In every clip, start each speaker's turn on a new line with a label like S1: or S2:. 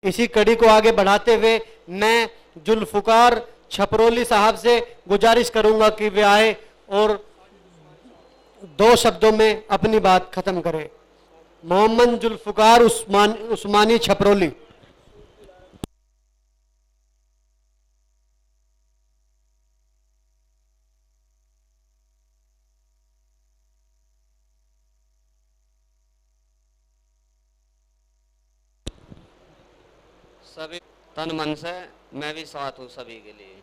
S1: इसी कड़ी को आगे बढ़ाते हुए मैं जुल्फकार छपरोली साहब से गुजारिश करूंगा कि वे आए और 2 शब्दों में अपनी बात खत्म करें। मोहम्मद जुल्फकार उस्मानी छपरोली।
S2: सभी तन मन से मैं भी साथ हूँ सभी के लिए।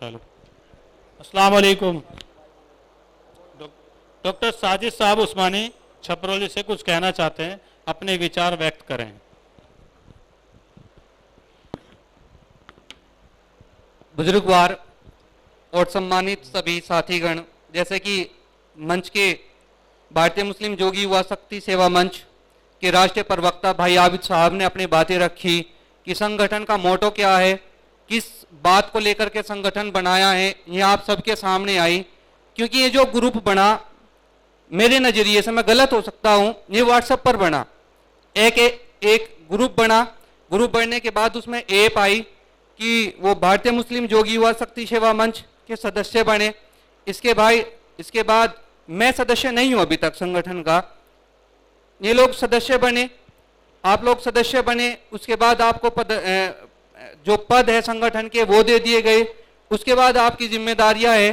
S3: हेलो, अस्सलाम वालेकुम। डॉक्टर साजिद साहब उस्मानी छपरोली से कुछ कहना चाहते हैं, अपने विचार व्यक्त करें।
S2: बुजुर्गवार और सम्मानित सभी साथीगण, जैसे कि मंच के भारतीय मुस्लिम जोगी युवा शक्ति सेवा मंच के राष्ट्रीय प्रवक्ता भाई आबिद साहब ने अपनी बातें रखी कि संगठन का मोटो क्या है, किस बात को लेकर के संगठन बनाया है, ये आप सबके सामने आई। क्योंकि ये जो ग्रुप बना, मेरे नज़रिए से, मैं गलत हो सकता हूँ, ये व्हाट्सएप पर बना। एक ग्रुप बना, ग्रुप बनने के बाद उसमें ऐप आई कि वो भारतीय मुस्लिम जोगी युवा शक्ति सेवा मंच के सदस्य बने। इसके बाद मैं सदस्य नहीं हूं अभी तक संगठन का, ये लोग सदस्य बने, आप लोग सदस्य बने। उसके बाद आपको जो पद है संगठन के वो दे दिए गए। उसके बाद आपकी जिम्मेदारियां है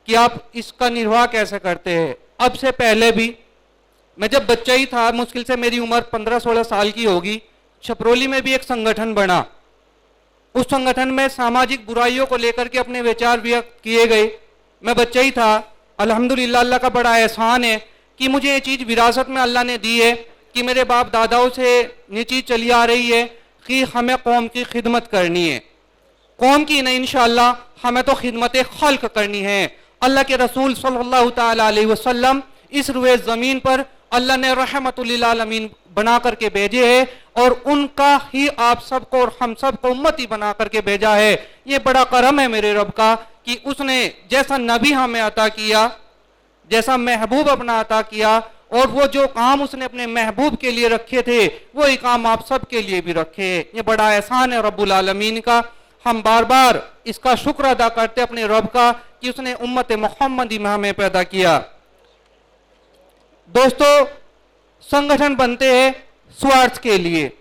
S2: कि आप इसका निर्वाह कैसे करते हैं। अब से पहले भी मैं जब बच्चा ही था, मुश्किल से मेरी उम्र 15-16 साल की होगी, छपरोली में भी एक संगठन बना। उस संगठन में सामाजिक बुराइयों को लेकर के अपने विचार व्यक्त किए गए। मैं बच्चा ही था। अल्हम्दुलिल्लाह, अल्लाह का बड़ा एहसान है कि मुझे ये चीज़ विरासत में अल्लाह ने दी है कि मेरे बाप दादाओं से ये चीज़ चली आ रही है कि हमें कौम की खिदमत करनी है। कौम की नहीं, इंशाअल्लाह हमें तो खिदमत खल्क करनी है। अल्लाह के रसूल सल्लल्लाहु ताला अलैहि वसल्लम इस रुए ज़मीन पर अल्लाह ने रहमतुल लिल आलमीन बना करके भेजे है और उनका ही आप सबको और हम सबको उम्मती बना करके भेजा है। ये बड़ा करम है मेरे रब का कि उसने जैसा नबी हमें अता किया, जैसा महबूब अपना अता किया, और वो जो काम उसने अपने महबूब के लिए रखे थे वही काम आप सब के लिए भी रखे। ये बड़ा एहसान है रब्बुल आलमीन का। हम बार बार इसका शुक्र अदा करते अपने रब का कि उसने उम्मत मोहम्मदी में हमें पैदा किया। दोस्तों, संगठन बनते हैं स्वार्थ के लिए।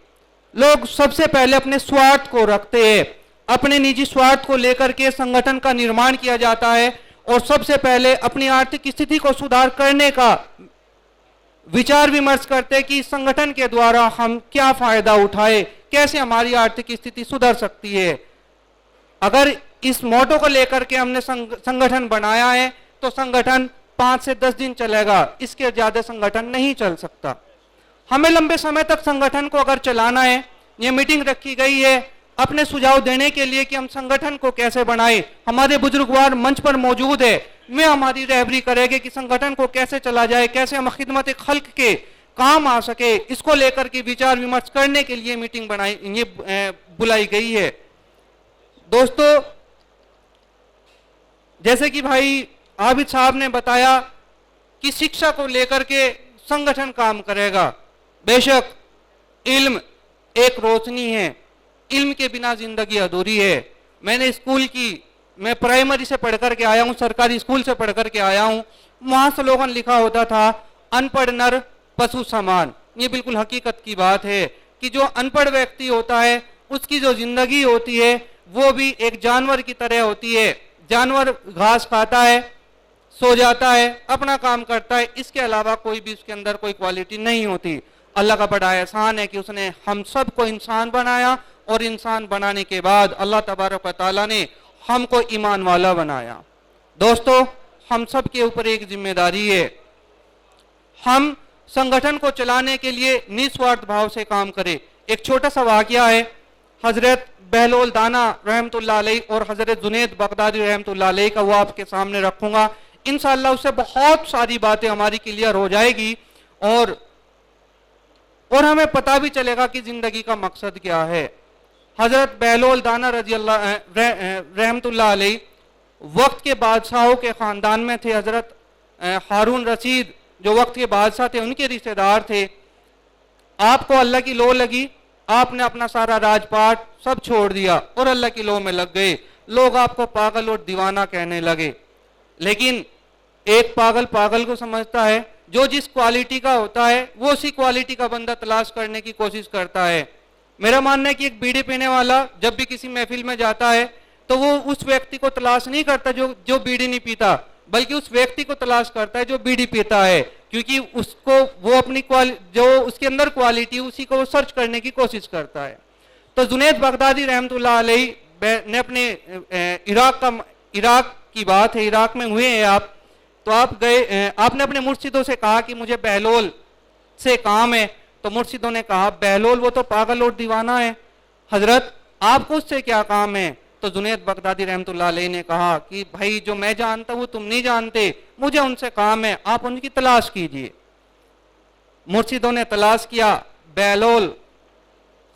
S2: लोग सबसे पहले अपने स्वार्थ को रखते हैं, अपने निजी स्वार्थ को लेकर के संगठन का निर्माण किया जाता है और सबसे पहले अपनी आर्थिक स्थिति को सुधार करने का विचार विमर्श करते हैं कि संगठन के द्वारा हम क्या फायदा उठाए, कैसे हमारी आर्थिक स्थिति सुधर सकती है। अगर इस मोटो को लेकर के हमने संगठन बनाया है तो संगठन 5 से 10 दिन चलेगा, इसके ज्यादा संगठन नहीं चल सकता। हमें लंबे समय तक संगठन को अगर चलाना है, ये मीटिंग रखी गई है अपने सुझाव देने के लिए कि हम संगठन को कैसे बनाए। हमारे बुजुर्गवार मंच पर मौजूद है, वे हमारी रहबरी करेंगे कि संगठन को कैसे चला जाए, कैसे हम खिदमत खल्क के काम आ सके। इसको लेकर के विचार विमर्श करने के लिए मीटिंग बुलाई गई है। दोस्तों, जैसे कि भाई आबिद साहब ने बताया कि शिक्षा को लेकर के संगठन काम करेगा। बेशक इल्म एक रोशनी है, इल्म के बिना जिंदगी अधूरी है। मैं प्राइमरी से पढ़ करके आया हूँ, सरकारी स्कूल से पढ़ करके आया हूँ। वहां स्लोगन लिखा होता था, अनपढ़ नर पशु समान। ये बिल्कुल हकीकत की बात है कि जो अनपढ़ व्यक्ति होता है उसकी जो जिंदगी होती है वो भी एक जानवर की तरह होती है। जानवर घास खाता है, सो जाता है, अपना काम करता है, इसके अलावा कोई भी उसके अंदर कोई क्वालिटी नहीं होती। अल्लाह का बड़ा एहसान है कि उसने हम सबको इंसान बनाया और इंसान बनाने के बाद अल्लाह तबारक व तआला ने हमको ईमान वाला बनाया। दोस्तों, हम सब के ऊपर एक जिम्मेदारी है, हम संगठन को चलाने के लिए निस्वार्थ भाव से काम करें। एक छोटा सा वाकया है, हजरत बहलोल दाना रहमतुल्लाह अलैह और हजरत जुनैद बगदादी रहमतुल्लाह अलैह का वो आपके सामने रखूंगा। इंशाअल्लाह उससे बहुत सारी बातें हमारी क्लियर हो जाएगी और हमें पता भी चलेगा कि जिंदगी का मकसद क्या है। हजरत बहलोल दाना रजी अल्लाह रहमतुल्लाह अलैह वक्त के बादशाहों के खानदान में थे। हजरत हारून रशीद जो वक्त के बादशाह थे उनके रिश्तेदार थे। आपको अल्लाह की लो लगी, आपने अपना सारा राजपाट सब छोड़ दिया और अल्लाह की लो में लग गए। लोग आपको पागल और दीवाना कहने लगे। लेकिन एक पागल पागल को समझता है, जो जिस क्वालिटी का होता है वो उसी क्वालिटी का बंदा तलाश करने की कोशिश करता है। मेरा मानना है कि एक बीड़ी पीने वाला जब भी किसी महफिल में जाता है तो वो उस व्यक्ति को तलाश नहीं करता जो बीड़ी नहीं पीता, बल्कि उस व्यक्ति को तलाश करता है जो बीड़ी पीता है, क्योंकि उसको वो अपनी जो उसके अंदर क्वालिटी उसी को वो सर्च करने की कोशिश करता है। तो जुनैद बगदादी रहमतुल्लाह अलैह ने अपने इराक की बात है, इराक में हुए हैं आप, तो आप गए, आपने अपने मुर्शिदों से कहा कि मुझे बहलोल से काम है। तो मुर्शिदों ने कहा बहलोल वो तो पागल और दीवाना है, हजरत आपको उससे क्या काम है। तो जुनैद बगदादी रहमतुल्लाह अलैह ने कहा कि भाई जो मैं जानता हूं तुम नहीं जानते, मुझे उनसे काम है, आप उनकी तलाश कीजिए। मुर्शिदों ने तलाश किया, बहलोल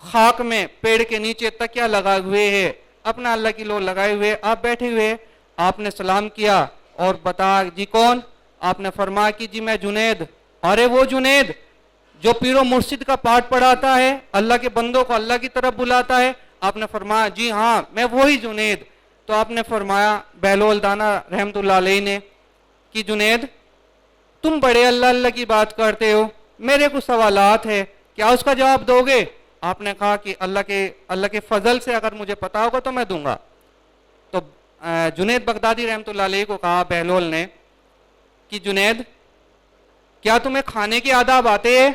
S2: खाक में पेड़ के नीचे तकिया लगाए हुए है, अपना अल्लाह की लो लगाए हुए आप बैठे हुए। आपने सलाम किया और बता जी कौन? आपने फरमाया कि जी मैं जुनैद। अरे वो जुनैद जो पीरो मुर्शिद का पाठ पढ़ाता है, अल्लाह के बंदों को अल्लाह की तरफ बुलाता है? आपने फरमाया जी हाँ मैं वही जुनैद। तो आपने फरमाया बहलोल दाना रहमतुल्लाह अलैह ने कि जुनैद तुम बड़े अल्लाह अल्लाह की बात करते हो, मेरे कुछ सवालात है, क्या उसका जवाब दोगे? आपने कहा कि अल्लाह के फजल से अगर मुझे पता होगा तो मैं दूंगा। तो जुनैद बगदादी रहमतुल्लाह अलैह को कहा बहलोल ने कि जुनैद क्या तुम्हें खाने के आदाब आते हैं?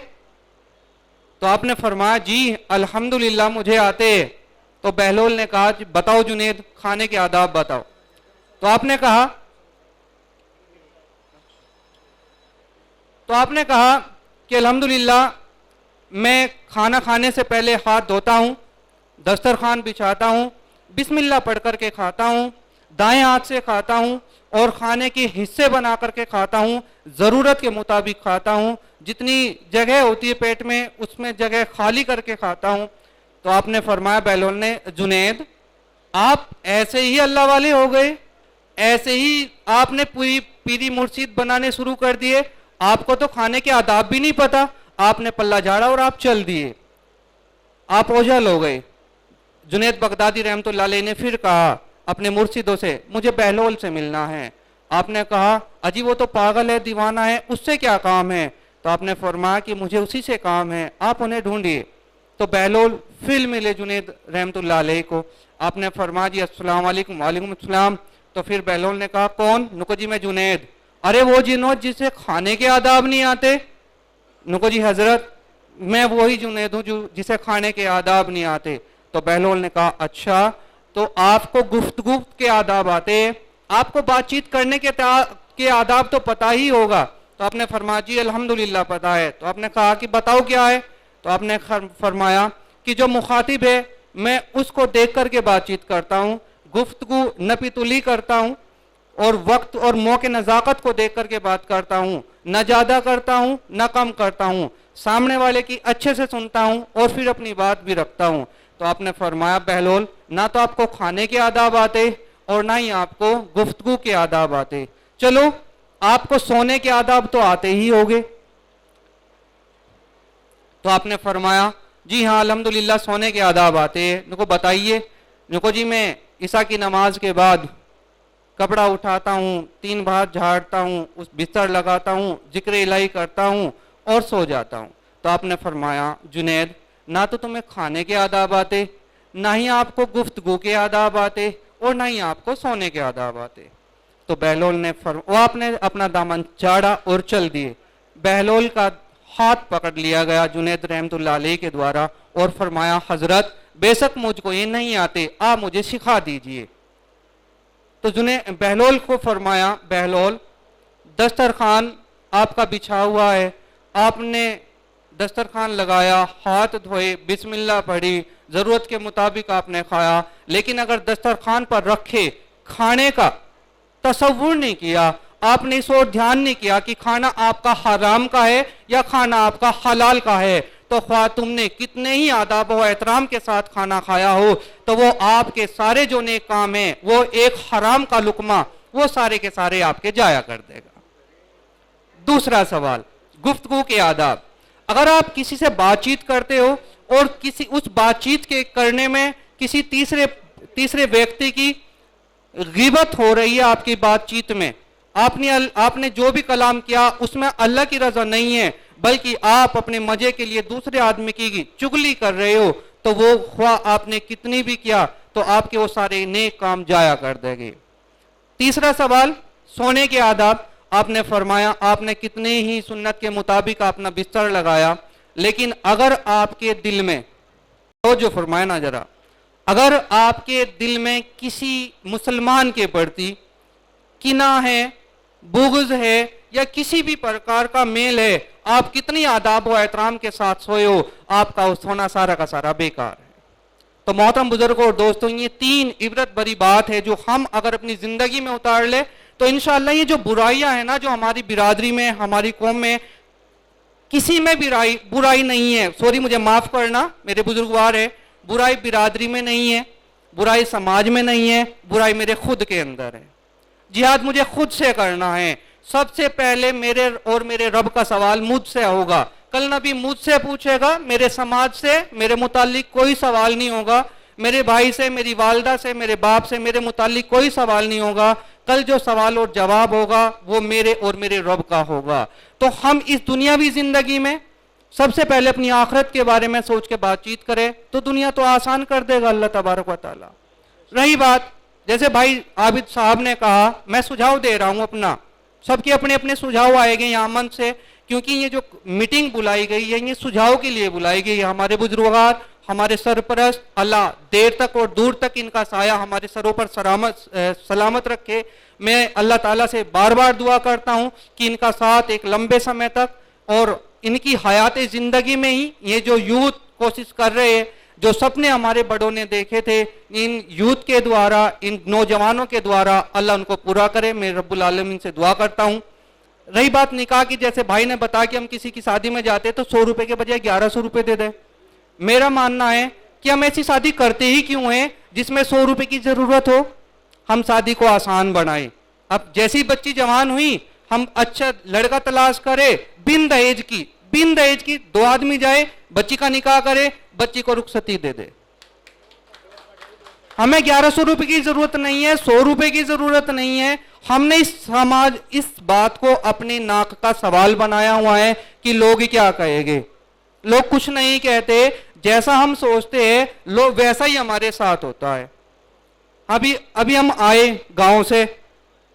S2: तो आपने फरमाया जी अल्हम्दुलिल्लाह मुझे आते हैं। तो बहलोल ने कहा बताओ जुनैद खाने के आदाब बताओ। तो आपने कहा कि अल्हम्दुलिल्लाह मैं खाना खाने से पहले हाथ धोता हूँ, दस्तरखान बिछाता हूँ, बिस्मिल्लाह पढ़ करके खाता हूँ, दाएं हाथ से खाता हूँ और खाने के हिस्से बना करके खाता हूँ, ज़रूरत के मुताबिक खाता हूँ, जितनी जगह होती है पेट में उसमें जगह खाली करके खाता हूँ। तो आपने फरमाया बहलोल ने जुनैद आप ऐसे ही अल्लाह वाले हो गए, ऐसे ही आपने पूरी पीरी मुर्शिद बनाने शुरू कर दिए, आपको तो खाने के आदाब भी नहीं पता, आपने पल्ला झाड़ा और आप चल दिए, आप ओझल हो गए। जुनैद बगदादी रहमतुल्लाह अलैह ने फिर कहा अपने मुर्शिदों से मुझे बहलोल से मिलना है। आपने कहा अजी वो तो पागल है दीवाना है, उससे क्या काम है? तो आपने फरमाया कि मुझे उसी से काम है, आप उन्हें ढूंढिए। तो बहलोल फिर मिले जुनैद रहमतुल्लाह अलैह को। आपने फरमाया जी अस्सलाम वालेकुम। वालेकुम अस्सलाम। तो फिर बहलोल ने कहा कौन? नुको जी मैं जुनैद। अरे वो जिन्हों जिसे खाने के आदाब नहीं आते? नुको जी हजरत मैं वही जुनैद हूँ जिसे खाने के आदाब नहीं आते। तो बहलोल ने कहा अच्छा तो आपको गुफ्तगू के आदाब आते हैं, आपको बातचीत करने के आदाब तो पता ही होगा। तो आपने फरमाया जी अल्हम्दुलिल्लाह पता है। तो आपने कहा कि बताओ क्या है? तो आपने फरमाया कि जो मुखातिब है मैं उसको देख करके बातचीत करता हूँ, गुफ्तगू नपीतुली करता हूँ और वक्त और मौके नज़ाकत को देख करके बात करता हूँ, न ज़्यादा करता हूँ न कम करता हूँ, सामने वाले की अच्छे से सुनता हूँ और फिर अपनी बात भी रखता हूँ। तो आपने फरमाया बहलोल ना तो आपको खाने के आदाब आते और ना ही आपको गुफ्तगू के आदाब आते, चलो आपको सोने के आदाब तो आते ही होंगे। तो आपने फरमाया जी हाँ अल्हम्दुलिल्लाह सोने के आदाब आते हैं। नुको बताइए। नुको जी मैं ईशा की नमाज के बाद कपड़ा उठाता हूँ, 3 बार झाड़ता हूँ, उस बिस्तर लगाता हूँ, जिक्र इलाही करता हूँ और सो जाता हूँ। तो आपने फरमाया जुनैद ना तो तुम्हें खाने के आदाब आते, ना ही आपको गुफ्तगू के आदाब आते और ना ही आपको सोने के आदाब आते। तो बहलोल ने वो आपने अपना दामन चाड़ा और चल दिए। बहलोल का हाथ पकड़ लिया गया जुनैद रहमतुल्लाह अलैह के द्वारा और फरमाया हजरत बेशक मुझको ये नहीं आते, आप मुझे सिखा दीजिए। तो बहलोल को फरमाया बहलोल दस्तरखान आपका बिछा हुआ है, आपने दस्तरखान लगाया, हाथ धोए, बिस्मिल्लाह पढ़ी, जरूरत के मुताबिक आपने खाया, लेकिन अगर दस्तरखान पर रखे खाने का तसव्वुर नहीं किया, आपने इस ओर ध्यान नहीं किया कि खाना आपका हराम का है या खाना आपका हलाल का है, तो ख्वाह तुमने कितने ही आदाब व एहतराम के साथ खाना खाया हो, तो वो आपके सारे जो नेक काम है वो एक हराम का लुकमा वो सारे के सारे आपके जाया कर देगा। दूसरा सवाल, गुफ्तगू के आदाब। अगर आप किसी से बातचीत करते हो और किसी उस बातचीत के करने में किसी तीसरे व्यक्ति की गिबत हो रही है आपकी बातचीत में, आपने जो भी कलाम किया उसमें अल्लाह की रजा नहीं है, बल्कि आप अपने मजे के लिए दूसरे आदमी की चुगली कर रहे हो, तो वो ख्वाह आपने कितनी भी किया तो आपके वो सारे नेक काम जाया कर देंगे। तीसरा सवाल, सोने के आदाब। आपने फरमाया आपने कितने ही सुन्नत के मुताबिक अपना बिस्तर लगाया, लेकिन अगर आपके दिल में, तो जो फरमाया ना जरा, अगर आपके दिल में किसी मुसलमान के प्रति किना है, बुग़्ज़ है या किसी भी प्रकार का मेल है, आप कितनी आदाब व एहतराम के साथ सोए हो, आपका वो सोना सारा का सारा बेकार है। तो मोहतरम बुजुर्गों और दोस्तों, ये 3 इबरत भरी बात है जो हम अगर अपनी जिंदगी में उतार ले तो इंशाअल्लाह ये जो बुराइयां है ना, जो हमारी बिरादरी में, हमारी कौम में किसी में बुराई नहीं है, सॉरी मुझे माफ करना मेरे बुजुर्गवार है, बुराई बिरादरी में नहीं है, बुराई समाज में नहीं है, बुराई मेरे खुद के अंदर है। जिहाद मुझे खुद से करना है। सबसे पहले मेरे और मेरे रब का सवाल मुझसे होगा। कल नबी मुझसे पूछेगा, मेरे समाज से, मेरे मुतालिक कोई सवाल नहीं होगा, मेरे भाई से, मेरी वालदा से, मेरे बाप से, मेरे मुतालिक कोई सवाल नहीं होगा। कल जो सवाल और जवाब होगा वो मेरे और मेरे रब का होगा। तो हम इस दुनियावी जिंदगी में सबसे पहले अपनी आखिरत के बारे में सोच के बातचीत करें तो दुनिया तो आसान कर देगा अल्लाह तबारक व तआला। रही बात, जैसे भाई आबिद साहब ने कहा, मैं सुझाव दे रहा हूं अपना, सबके अपने अपने सुझाव आएंगे यहाँ मन से, क्योंकि ये जो मीटिंग बुलाई गई है ये सुझाव के लिए बुलाई गई है। हमारे बुजुर्गार, हमारे सरपरस्त, अल्लाह देर तक और दूर तक इनका साया हमारे सरों पर सलामत रखे। मैं अल्लाह ताला से बार बार दुआ करता हूँ कि इनका साथ एक लंबे समय तक और इनकी हयात जिंदगी में ही ये जो यूथ कोशिश कर रहे हैं, जो सपने हमारे बड़ों ने देखे थे, इन यूथ के द्वारा, इन नौजवानों के द्वारा अल्लाह उनको पूरा करे। मैं रब्बुल आलमीन से दुआ करता हूँ। रही बात निकाह की, जैसे भाई ने बताया कि हम किसी की शादी में जाते तो 100 रुपए के बजाय 1100 रुपए दे दें। मेरा मानना है कि हम ऐसी शादी करते ही क्यों हैं जिसमें 100 रुपए की जरूरत हो। हम शादी को आसान बनाएं। अब जैसी बच्ची जवान हुई, हम अच्छा लड़का तलाश करें बिन दहेज की 2 आदमी जाए, बच्ची का निकाह करे, बच्ची को रुखसती दे दे। हमें 1100 रुपए की जरूरत नहीं है, 100 रुपए की जरूरत नहीं है। हमने इस बात को अपनी नाक का सवाल बनाया हुआ है कि लोग क्या कहेंगे। लोग कुछ नहीं कहते, जैसा हम सोचते हैं लोग वैसा ही हमारे साथ होता है। अभी हम आए गांव से,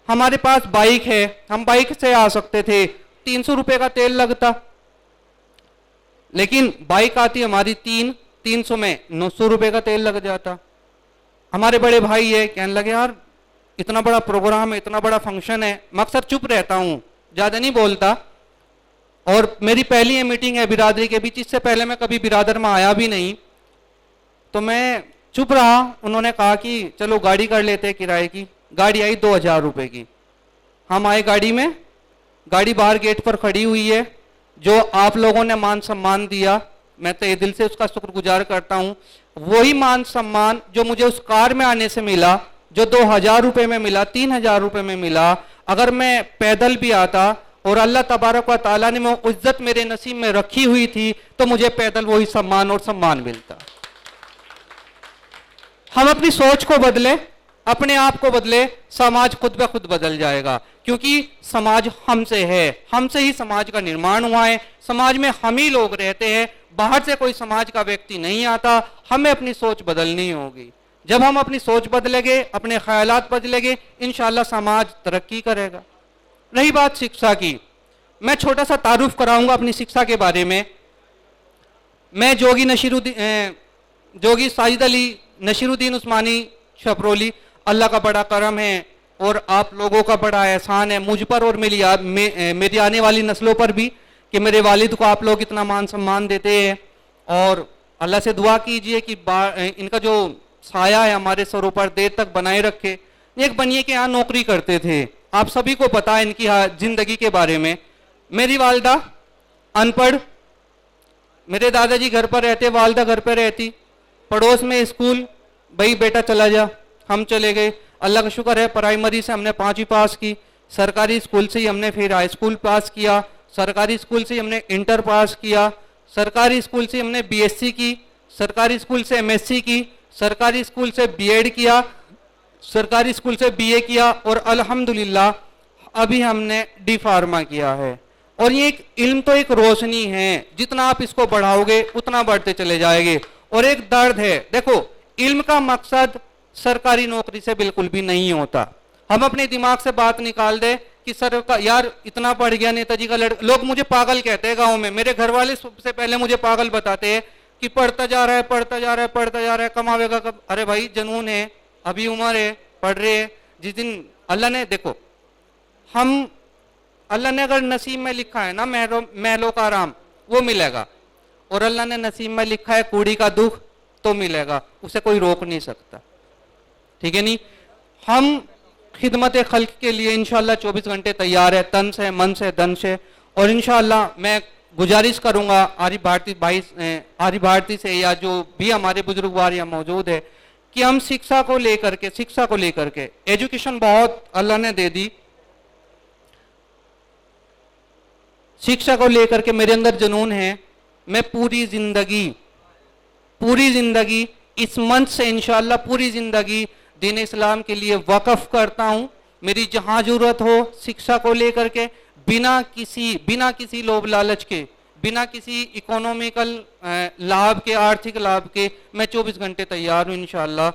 S2: हमारे पास बाइक है, हम बाइक से आ सकते थे, 300 रुपए का तेल लगता, लेकिन बाइक आती हमारी 300 में 900 रुपए का तेल लग जाता। हमारे बड़े भाई है, कहने लगे यार इतना बड़ा प्रोग्राम है, इतना बड़ा फंक्शन है। मैं अक्सर चुप रहता हूँ, ज्यादा नहीं बोलता, और मेरी पहली ये मीटिंग है बिरादरी के बीच, इससे पहले मैं कभी बिरादर में आया भी नहीं, तो मैं चुप रहा। उन्होंने कहा कि चलो गाड़ी कर लेते हैं किराए की। गाड़ी आई 2000 रुपए की। हम आए गाड़ी में, गाड़ी बाहर गेट पर खड़ी हुई है। जो आप लोगों ने मान सम्मान दिया, मैं तहे दिल से उसका शुक्रगुजार करता हूँ। वही मान सम्मान जो मुझे उस कार में आने से मिला, जो 2000 रुपए में मिला, 3000 रुपए में मिला, अगर मैं पैदल भी आता और अल्लाह तबारक व तआला ने वो इज्जत मेरे नसीब में रखी हुई थी तो मुझे पैदल वही सम्मान मिलता। हम अपनी सोच को बदले, अपने आप को बदले, समाज खुद ब खुद बदल जाएगा, क्योंकि समाज हमसे है, हमसे ही समाज का निर्माण हुआ है। समाज में हम ही लोग रहते हैं, बाहर से कोई समाज का व्यक्ति नहीं आता। हमें अपनी सोच बदलनी होगी। जब हम अपनी सोच बदलेंगे, अपने ख्यालात बदलेंगे, इंशाअल्लाह समाज तरक्की करेगा। रही बात शिक्षा की, मैं छोटा सा तारुफ कराऊंगा अपनी शिक्षा के बारे में। मैं जोगी साजिद अली नशीरुद्दीन उस्मानी छपरोली, अल्लाह का बड़ा करम है और आप लोगों का बड़ा एहसान है मुझ पर और मेरी आने वाली नस्लों पर भी, कि मेरे वालिद को आप लोग इतना मान सम्मान देते हैं। और अल्लाह से दुआ कीजिए कि इनका जो साया है हमारे सरों पर देर तक बनाए रखे। एक बनिए के यहाँ नौकरी करते थे, आप सभी को पता है इनकी जिंदगी के बारे में। मेरी वालदा अनपढ़, मेरे दादाजी घर पर रहते, वालदा घर पर रहती, पड़ोस में स्कूल, भाई बेटा चला जा, हम चले गए। अल्लाह का शुक्र है प्राइमरी से हमने 5वीं पास की, सरकारी स्कूल से ही हमने फिर हाई स्कूल पास किया, सरकारी स्कूल से ही हमने इंटर पास किया, सरकारी स्कूल से हमने बीएससी की, सरकारी स्कूल से एमएससी की, सरकारी स्कूल से बीएड किया, सरकारी स्कूल से बीए किया और अल्हम्दुलिल्लाह अभी हमने डी फार्मा किया है। और ये एक इल्म तो एक रोशनी है, जितना आप इसको बढ़ाओगे उतना बढ़ते चले जाएंगे। और एक दर्द है, देखो इल्म का मकसद सरकारी नौकरी से बिल्कुल भी नहीं होता। हम अपने दिमाग से बात निकाल दे कि सर का यार इतना पढ़ गया नेताजी का लड़का, लोग मुझे पागल कहते हैं गांव में, मेरे घर वाले सबसे पहले मुझे पागल बताते हैं कि पढ़ता जा रहा है पढ़ता जा रहा है पढ़ता जा रहा है, कमावेगा कब? अरे भाई जनून है, अभी उम्र है, पढ़ रहे हैं। जिस दिन अल्लाह ने, देखो हम, अल्लाह ने अगर नसीब में लिखा है ना महलों का आराम, वो मिलेगा, और अल्लाह ने नसीब में लिखा है कूड़ी का दुख, तो मिलेगा, उसे कोई रोक नहीं सकता। ठीक है नहीं? हम खिदमत खल्क के लिए इंशाल्लाह 24 घंटे तैयार है, तन से मन से धन से। और इंशाल्लाह मैं गुजारिश करूंगा आर्य भारती से या जो भी हमारे बुजुर्गवार यहाँ मौजूद है कि हम शिक्षा को लेकर के एजुकेशन बहुत अल्लाह ने दे दी, शिक्षा को लेकर के मेरे अंदर जुनून है। मैं पूरी जिंदगी इस मंच से इंशाल्लाह पूरी जिंदगी दीन इस्लाम के लिए वक्फ करता हूं। मेरी जहां जरूरत हो शिक्षा को लेकर के, बिना किसी लोभ लालच के, बिना किसी इकोनॉमिकल लाभ के, आर्थिक लाभ के, मैं 24 घंटे तैयार हूं इंशाल्लाह।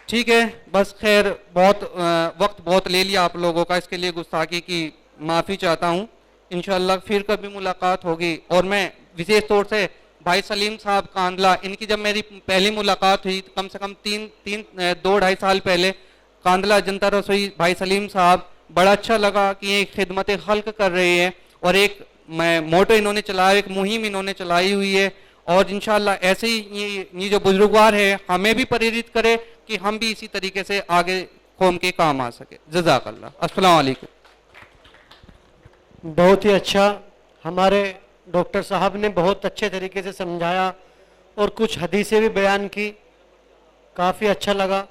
S2: ठीक है, बस खैर वक्त बहुत ले लिया आप लोगों का, इसके लिए गुस्ताखी की माफ़ी चाहता हूं। इंशाल्लाह फिर कभी मुलाकात होगी। और मैं विशेष तौर से भाई सलीम साहब कांदला, इनकी जब मेरी पहली मुलाकात हुई कम से कम 2-2.5 साल पहले, कांदला जनता रसोई भाई सलीम साहब, बड़ा अच्छा लगा कि ये खिदमत खल्क कर रहे हैं और एक मोटो इन्होंने चलाया, एक मुहिम इन्होंने चलाई हुई है। और इंशाल्लाह ऐसे ही ये जो बुजुर्गवार है हमें भी प्रेरित करे कि हम भी इसी तरीके से आगे कौम के काम आ सके। जज़ाकल्लाह। अस्सलाम वालेकुम।
S1: बहुत ही अच्छा, हमारे डॉक्टर साहब ने बहुत अच्छे तरीके से समझाया और कुछ हदीसें भी बयान की, काफ़ी अच्छा लगा।